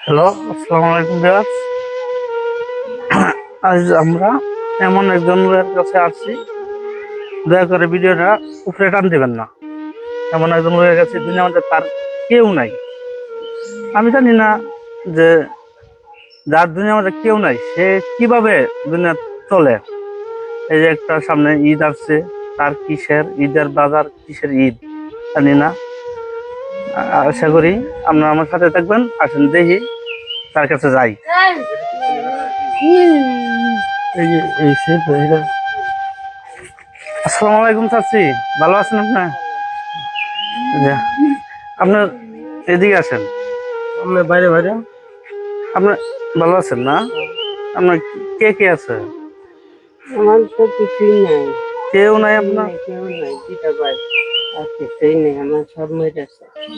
Hello, আসসালামু আলাইকুম viewers. আজ আমরা এমন একজনের কাছে আসছি, দয়া করে ভিডিওটা উপরে টান দিবেন না। এমন একজন লোকের কাছে দুনিয়ার মধ্যে তার কেউ নাই। আমি জানি না যে যার দুনিয়ার মধ্যে কেউ নাই সে কিভাবে দুনিয়া চলে। এই যে একটা সামনে ঈদ আসছে, তার কিসের ঈদের বাজার, কিসের ঈদ জানি না। আশা করি আপনারা আমার সাথে থাকবেন। আসেন দেখি তার কাছে যাই। এই যে আসসালামু আলাইকুম চাচি, ভালো আছেন আপনার? আপনার এদিকে আসেন, আমরা বাইরে বাইরে আপনার ভালো আছেন না? আপনার কে কে আছে? আমার তো কিছুই নাই। কেউ নাই আপনার? কেউ নাই, দিদা ভাই আর কিছুই নেই, আমার সব মেয়েছে।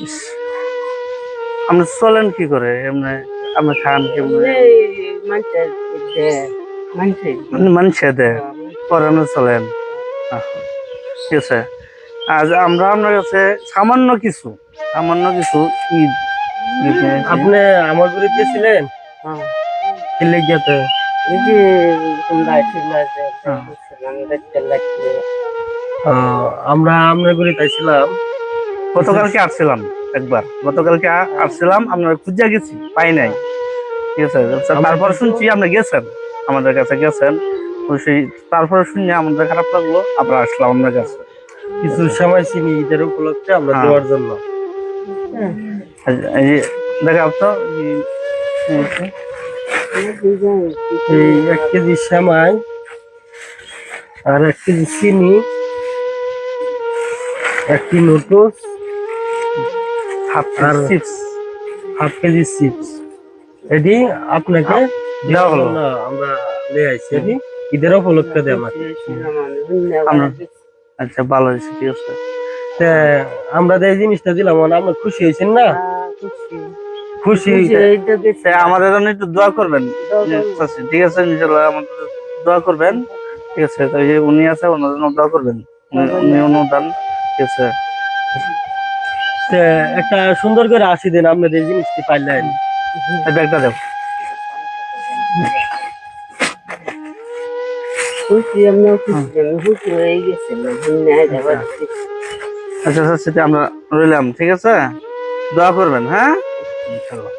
ইস, আপনি চলেন কি করে এমনি? আপনি খান কেমনে? মানুষে দে পরে আপনি চলেন। ঠিক আছে, আজ আমরা আপনার কাছে সামান্য কিছু ঈদ আপনি আমার ঘুরে গেছিলেন? খেলে যেতে এই যে তোমরা আমরা ঘুরে তাইছিলাম। গতকালকে আসছিলাম, গতকালকে আসছিলাম, আপনার খুঁজে গেছি, পাই নাই। ঠিক আছে, তারপর শুনছি আপনি গেছেন, আমাদের কাছে গেছেন। সেই তারপরে শুনে আমাদের খারাপ লাগলো, আবার আসলাম আপনার কাছে। কিছু সময় চিনি ঈদের উপলক্ষে আমরা হ্যাঁ। দেওয়ার জন্য। এই যে দেখা তো এই 1 কেজি সেমাই আর 1 কেজি চিনি, 1 কিলো নোটস হাফ আর চিপস, 1/2 কেজি চিপস এটি আপনাকে দেওয়া হলো। আমরা নিয়ে আইছি এটি ঈদের উপলক্ষে দেয় আমরা আচ্ছা, ভালো হয়েছে, ঠিক আছে। তা আমরা যে এই জিনিসটা দিলাম আমরা খুশি হয়েছেন না? খুশি আমাদের জন্য একটু দোয়া করবেন, ঠিক আছে? ইনশাআল্লাহ আমাদের দোয়া করবেন, ঠিক আছে? তো এই যে উনি আছে, ওনার জন্য দোয়া করবেন, উনি অনুদান, ঠিক আছে? তা একটা সুন্দর করে আসি দেন আপনাদের এই জিনিসটি পাইলেন। এই ব্যাগটা দেব। আচ্ছা আচ্ছা, সেটা আমরা রইলাম, ঠিক আছে? দোয়া করবেন, হ্যাঁ, ইনশাআল্লাহ।